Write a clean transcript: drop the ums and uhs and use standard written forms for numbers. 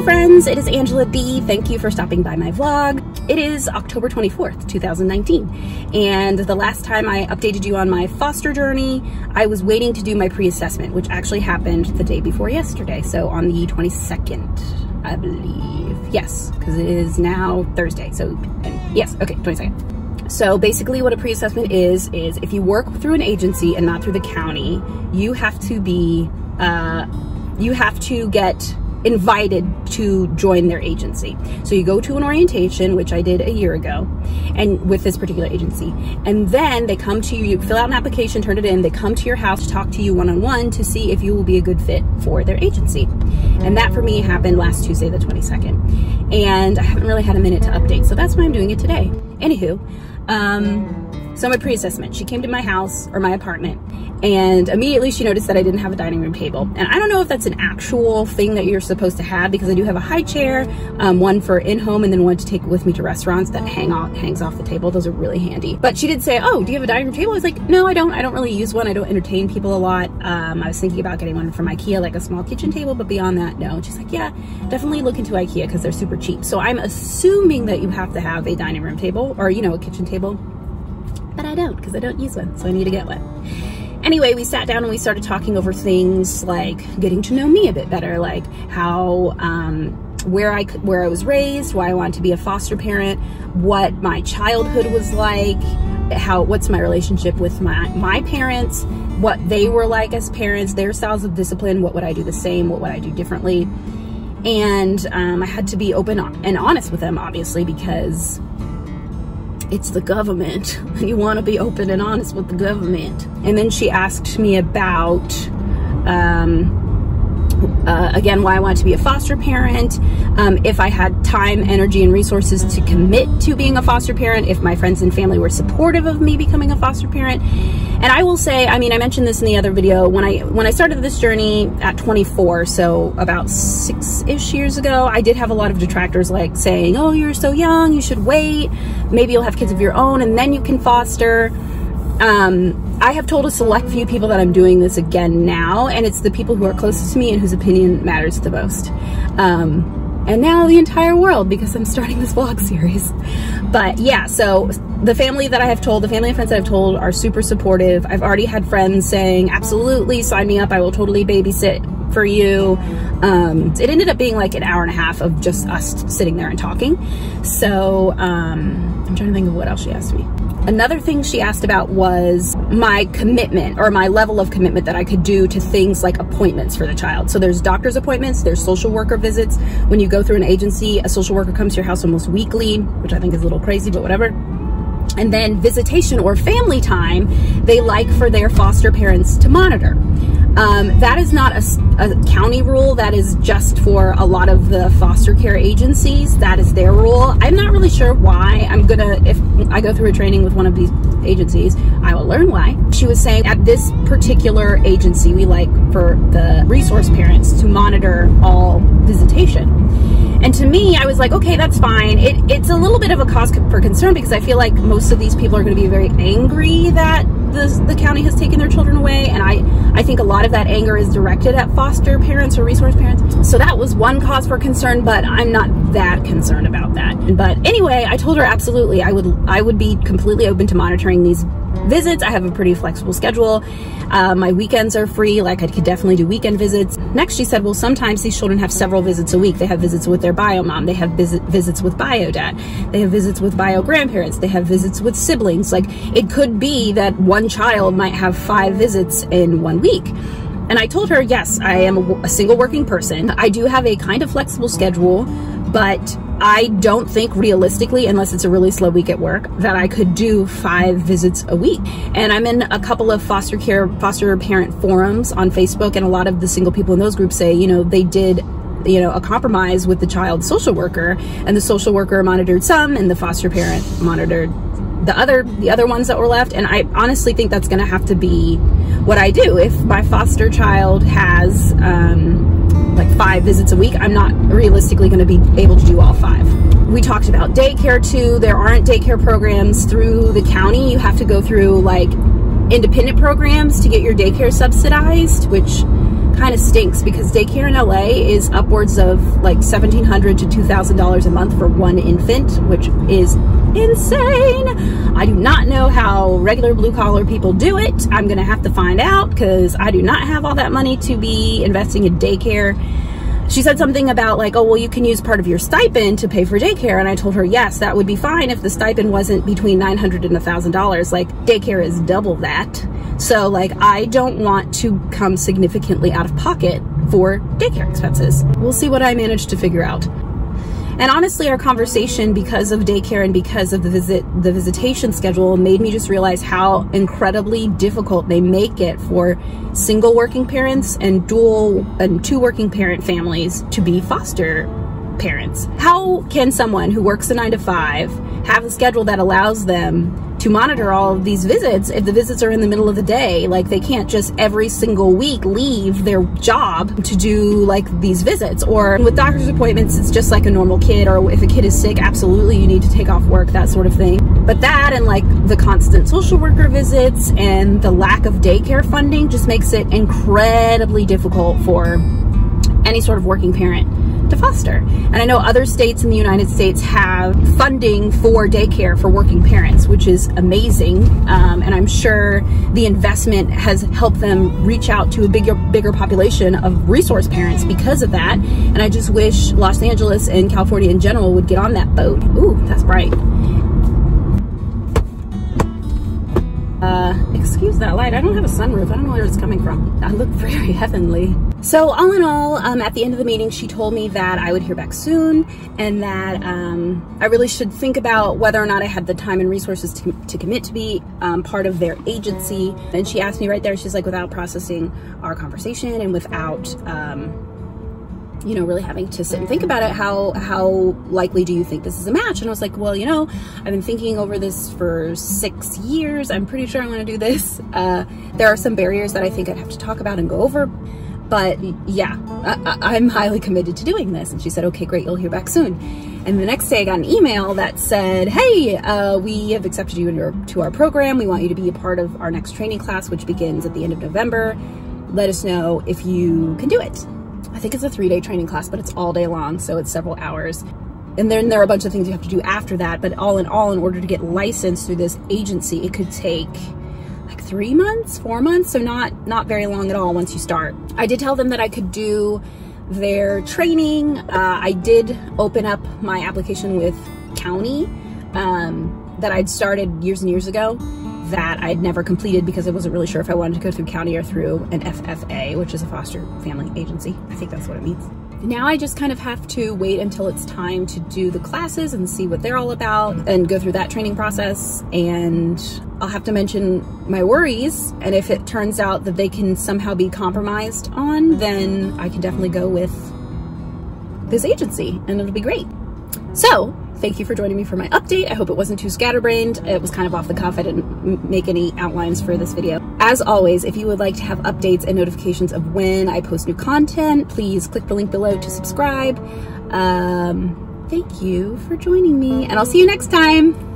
friends, it is Angela D. Thank you for stopping by my vlog. It is October 24th, 2019, and the last time I updated you on my foster journey, I was waiting to do my pre-assessment, which actually happened the day before yesterday, so on the 22nd, I believe. Yes, because it is now Thursday, so yes, okay, 22nd. So basically what a pre-assessment is if you work through an agency and not through the county, you have to be, you have to get invited to join their agency. So you go to an orientation, which I did a year ago, and with this particular agency, and then they come to you, you fill out an application, turn it in, they come to your house to talk to you one-on-one to see if you will be a good fit for their agency. And that for me happened last Tuesday, the 22nd. And I haven't really had a minute to update, so that's why I'm doing it today. Anywho, so my pre-assessment, she came to my house, or my apartment, and immediately she noticed that I didn't have a dining room table. And I don't know if that's an actual thing that you're supposed to have, because I do have a high chair, one for in-home and then one to take with me to restaurants that hangs off the table. Those are really handy. But she did say, oh, do you have a dining room table? I was like, no, I don't really use one. I don't entertain people a lot. I was thinking about getting one from IKEA, like a small kitchen table, but beyond that, no. And she's like, yeah, definitely look into IKEA because they're super cheap. So I'm assuming that you have to have a dining room table or, you know, a kitchen table, but I don't, because I don't use one, so I need to get one. Anyway, we sat down and we started talking over things like getting to know me a bit better, like how, where I was raised, why I wanted to be a foster parent, what my childhood was like, what's my relationship with my parents, what they were like as parents, their styles of discipline, what would I do the same, what would I do differently. And I had to be open and honest with them, obviously, because it's the government and you want to be open and honest with the government. And then she asked me about again, why I wanted to be a foster parent, if I had time, energy, and resources to commit to being a foster parent, if my friends and family were supportive of me becoming a foster parent. And I will say, I mean, I mentioned this in the other video, when I started this journey at 24, so about 6-ish years ago, I did have a lot of detractors like saying, oh, you're so young, you should wait, maybe you'll have kids of your own and then you can foster. I have told a select few people that I'm doing this again now, and it's the people who are closest to me and whose opinion matters the most. And now the entire world, because I'm starting this vlog series. But yeah, so the family that I have told, the family and friends that I've told are super supportive. I've already had friends saying, absolutely, sign me up, I will totally babysit for you. It ended up being like an hour and a half of just us sitting there and talking. So I'm trying to think of what else she asked me. Another thing she asked about was my commitment, or my level of commitment that I could do to things like appointments for the child. So there's doctor's appointments, there's social worker visits. When you go through an agency, a social worker comes to your house almost weekly, which I think is a little crazy, but whatever. And then visitation or family time, they like for their foster parents to monitor. That is not a county rule. That is just for a lot of the foster care agencies. That is their rule. I'm not really sure why. If I go through a training with one of these agencies, I will learn why. She was saying at this particular agency, we like for the resource parents to monitor all visitation. And to me, I was like, okay, that's fine. It's a little bit of a cause for concern, because I feel like most of these people are going to be very angry that the county has taken their children away, and I think a lot of that anger is directed at foster parents or resource parents. So that was one cause for concern, but I'm not that concerned about that. But anyway, I told her absolutely I would be completely open to monitoring these visits. I have a pretty flexible schedule. My weekends are free, like I could definitely do weekend visits. Next, she said, well, sometimes these children have several visits a week. They have visits with their bio mom, they have visits with bio dad, they have visits with bio grandparents, they have visits with siblings. Like, it could be that one child might have 5 visits in 1 week. And I told her, yes, I am a single working person. I do have a kind of flexible schedule, but I don't think realistically, unless it's a really slow week at work, that I could do 5 visits a week. And I'm in a couple of foster parent forums on Facebook, and a lot of the single people in those groups say, you know, they did, you know, a compromise with the child's social worker, and the social worker monitored some and the foster parent monitored the other ones that were left. And I honestly think that's going to have to be what I do. If my foster child has like 5 visits a week, I'm not realistically going to be able to do all 5. We talked about daycare too. There aren't daycare programs through the county. You have to go through like independent programs to get your daycare subsidized, which kind of stinks because daycare in LA is upwards of like $1,700 to $2,000 a month for one infant, which is insane. I do not know how regular blue-collar people do it. I'm gonna have to find out because I do not have all that money to be investing in daycare. She said something about like, oh, well, you can use part of your stipend to pay for daycare. And I told her, yes, that would be fine if the stipend wasn't between $900 and $1,000. Like, daycare is double that. So like, I don't want to come significantly out of pocket for daycare expenses. We'll see what I manage to figure out. And honestly, our conversation, because of daycare and because of the visitation schedule, made me just realize how incredibly difficult they make it for single working parents and dual and two working parent families to be foster parents. How can someone who works a 9-to-5 have a schedule that allows them to monitor all of these visits if the visits are in the middle of the day? Like, they can't just every single week leave their job to do like these visits. Or with doctor's appointments, it's just like a normal kid, or if a kid is sick, absolutely you need to take off work, that sort of thing. But that and like the constant social worker visits and the lack of daycare funding just makes it incredibly difficult for any sort of working parent to foster. And I know other states in the United States have funding for daycare for working parents, which is amazing. And I'm sure the investment has helped them reach out to a bigger population of resource parents because of that. And I just wish Los Angeles and California in general would get on that boat. Ooh, that's bright. Excuse that light. I don't have a sunroof. I don't know where it's coming from. I look very heavenly. So all in all, at the end of the meeting, she told me that I would hear back soon and that I really should think about whether or not I had the time and resources to commit to be part of their agency. And she asked me right there, she's like, without processing our conversation and without, you know, really having to sit and think about it, how likely do you think this is a match? And I was like, well, you know, I've been thinking over this for 6 years. I'm pretty sure I want to do this. There are some barriers that I think I'd have to talk about and go over. But yeah, I'm highly committed to doing this. And she said, okay, great, you'll hear back soon. And the next day I got an email that said, hey, we have accepted you into our program. We want you to be a part of our next training class, which begins at the end of November. Let us know if you can do it. I think it's a 3-day training class, but it's all day long, so it's several hours. And then there are a bunch of things you have to do after that, but all in all, in order to get licensed through this agency, it could take like 3 months, 4 months, so not very long at all once you start. I did tell them that I could do their training. I did open up my application with county that I'd started years and years ago that I'd never completed because I wasn't really sure if I wanted to go through county or through an FFA, which is a foster family agency. I think that's what it means. Now I just kind of have to wait until it's time to do the classes and see what they're all about and go through that training process. And I'll have to mention my worries. And if it turns out that they can somehow be compromised on, then I can definitely go with this agency and it'll be great. So thank you for joining me for my update. I hope it wasn't too scatterbrained. It was kind of off the cuff. I didn't make any outlines for this video. As always, if you would like to have updates and notifications of when I post new content, please click the link below to subscribe. Thank you for joining me, and I'll see you next time.